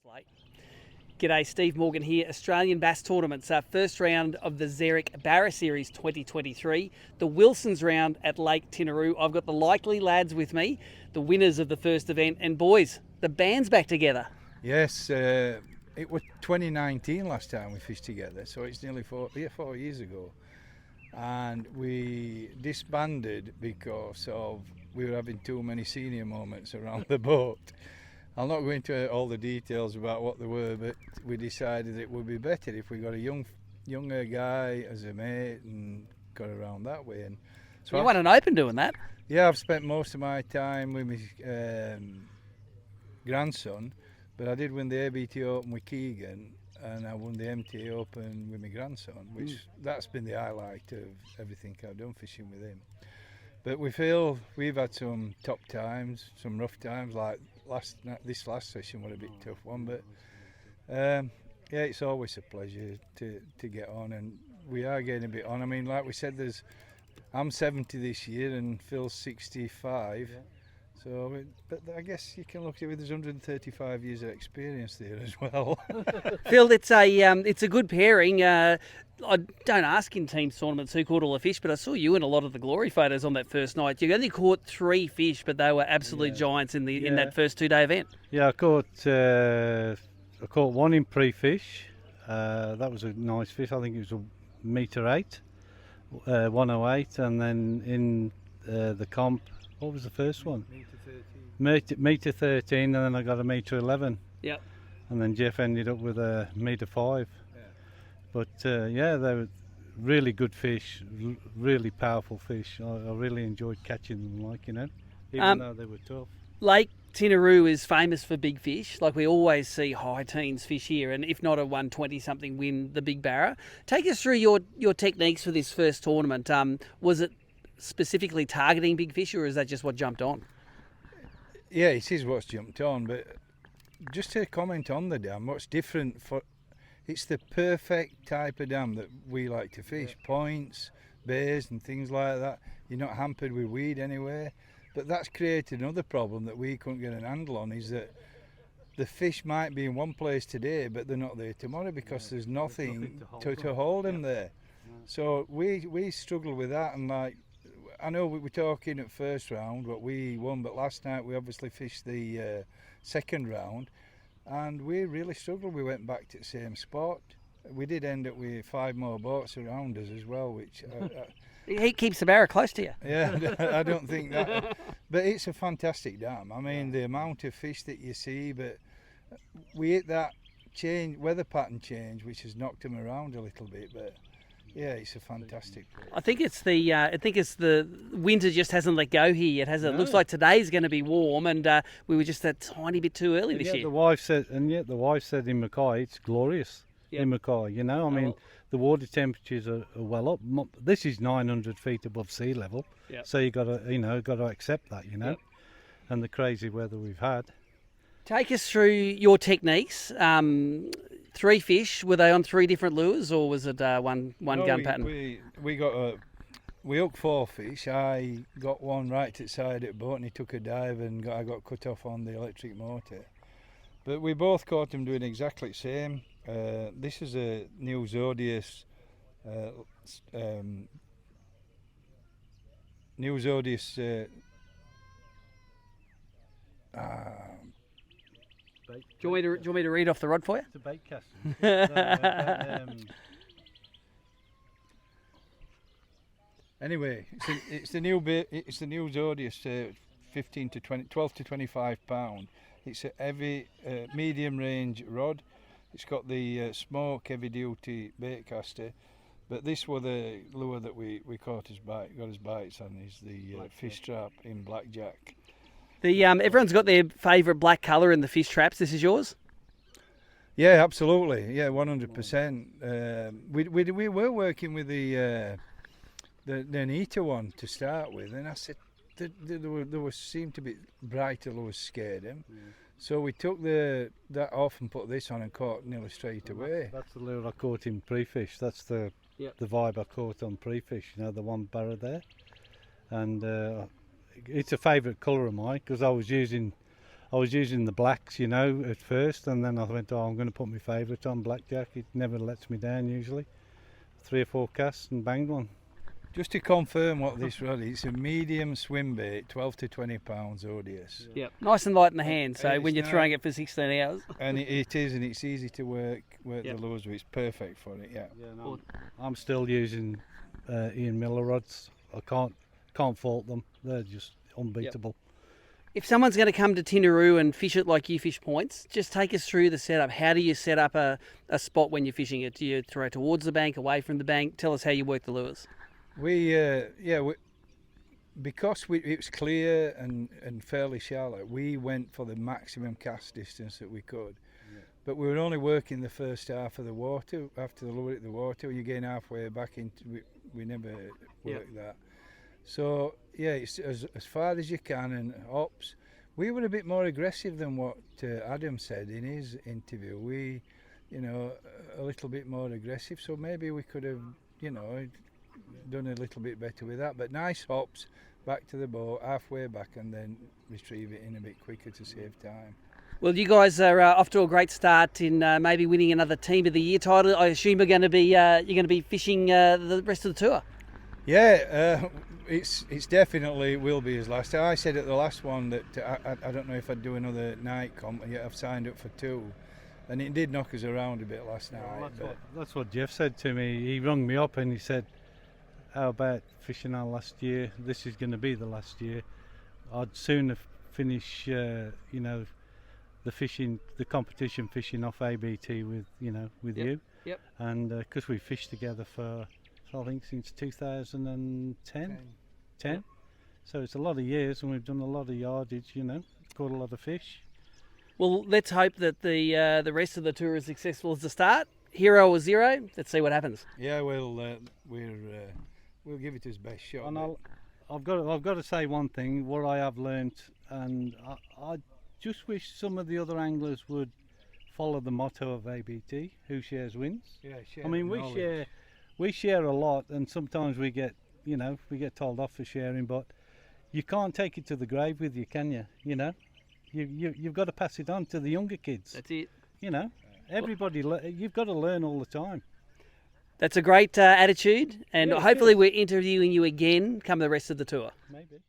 Late. G'day, Steve Morgan here. Australian Bass Tournaments, first round of the Zerek BARRA Series 2023, the Wilsons round at Lake Tinaroo. I've got the likely lads with me, the winners of the first event, and boys, the band's back together. Yes, it was 2019 last time we fished together, so it's nearly 4 years ago. And we disbanded because we were having too many senior moments around the boat. I'll not go into all the details about what they were, but we decided it would be better if we got a younger guy as a mate and got around that way. And so you won an Open doing that? Yeah, I've spent most of my time with my grandson, but I did win the ABT Open with Keegan, and I won the MT Open with my grandson, which that's been the highlight of everything I've done fishing with him. But we feel we've had some top times, some rough times, like this last session was a bit tough one, but yeah, it's always a pleasure to get on, and we are getting a bit on. I mean, like we said, I'm 70 this year and Phil's 65. Yeah. So, but I guess you can look at it, there's 135 years of experience there as well. Phil, it's a good pairing. I don't ask in team tournaments who caught all the fish, but I saw you in a lot of the glory photos on that first night. You only caught 3 fish, but they were absolute giants in that first 2-day event. Yeah, I caught one in pre-fish. That was a nice fish. I think it was a metre 8, 108, and then in the comp. What was the first one? Metre 13, and then I got a metre 11. Yep. And then Jeff ended up with a metre 5. Yeah. But yeah, they were really good fish, really powerful fish. I really enjoyed catching them, even though they were tough. Lake Tinaroo is famous for big fish. Like, we always see high teens fish here, and if not a 120-something win the big barra. Take us through your techniques for this first tournament. Was it specifically targeting big fish, or is that just what jumped on? Yeah, it is what's jumped on, but just to comment on the dam, what's different, it's the perfect type of dam that we like to fish. Yeah. Points, bays and things like that. You're not hampered with weed anywhere, but that's created another problem that we couldn't get an handle on, is that the fish might be in one place today, but they're not there tomorrow because there's nothing to hold them there. Yeah. So we struggle with that, and I know we were talking at first round what we won, but last night we obviously fished the second round, and we really struggled. We went back to the same spot. We did end up with 5 more boats around us as well, which he keeps the barra close to you. Yeah, I don't think that. But it's a fantastic dam. I mean, the amount of fish that you see, but we hit that weather pattern change, which has knocked them around a little bit, but. Yeah, it's a fantastic place. I think it's the winter just hasn't let go here yet, has it? No. It looks like today's going to be warm, and we were just a tiny bit too early this year. The wife said in Mackay it's glorious. Yep. In Mackay, I mean, the water temperatures are well up. This is 900 feet above sea level, so you got to accept that, Yep. And the crazy weather we've had. Take us through your techniques. 3 fish, were they on 3 different lures, or was it one gun pattern? We hooked 4 fish. I got one right to the side of the boat, and he took a dive, and I got cut off on the electric motor. But we both caught him doing exactly the same. This is a new Zodius. Do you want me to read off the rod for you? It's a bait cast. Anyway, it's the new Zodius, 12 to 25 pound. It's a heavy, medium range rod. It's got the smoke heavy duty bait caster, but this was the lure that we got his bites on, is the fish trap in blackjack. Everyone's got their favourite black colour in the fish traps. This is yours? Yeah, absolutely. Yeah, 100%. We were working with the Anita one to start with, and I said there seemed to be brighter lures scared him. Yeah. So we took that off and put this on and caught nearly straight away. That's the lure I caught in pre-fish. That's the vibe I caught on pre-fish. The one barra there, and it's a favourite colour of mine because I was using I was using the blacks, you know, at first, and then I went, oh, I'm going to put my favourite on, blackjack. It never lets me down usually. 3 or 4 casts and banged one. Just to confirm what this rod is, it's a medium swim bait, 12 to 20 pounds ODS. Yep. Nice and light in the hand, so It's when you're nice. throwing it for 16 hours. And it is, and it's easy to work Yep. the lures with. It's perfect for it, yeah. No, I'm still using Ian Miller rods. I can't fault them. They're just unbeatable. If someone's going to come to Tinaroo and fish it like you fish points, just take us through the setup. How do you set up a spot when you're fishing it? Do you throw it towards the bank, away from the bank? Tell us how you work the lures. Because it was clear and fairly shallow, we went for the maximum cast distance that we could. Yeah. But we were only working the first half of the water. After the lure hit the water, when you get halfway back into, we never worked that. So yeah, it's as far as you can, and hops. We were a bit more aggressive than what Adam said in his interview. We, a little bit more aggressive. So maybe we could have, done a little bit better with that. But nice hops back to the boat, halfway back, and then retrieve it in a bit quicker to save time. Well, you guys are off to a great start in maybe winning another Team of the Year title. I assume you're going to be fishing the rest of the tour. Yeah, it's definitely will be his last. I said at the last one that I don't know if I'd do another night comp. Yet I've signed up for 2, and it did knock us around a bit last night. That's what Jeff said to me. He rung me up and he said, "How about fishing our last year? This is going to be the last year. I'd sooner finish, the competition fishing off ABT with you." Yep. And because we fished together for, I think, since 2010. 10. So it's a lot of years, and we've done a lot of yardage. Caught a lot of fish. Well, let's hope that the rest of the tour is successful as the start. Hero or zero? Let's see what happens. Yeah, we'll give it his best shot. And I've got to say one thing. What I have learnt, and I just wish some of the other anglers would follow the motto of ABT: "Who shares wins." Yeah, share I mean, knowledge. we share a lot, and sometimes we get told off for sharing, but you can't take it to the grave with you, can you? You've got to pass it on to the younger kids. That's it. Everybody, you've got to learn all the time. That's a great attitude, and Yeah, hopefully we're interviewing you again come the rest of the tour. Maybe.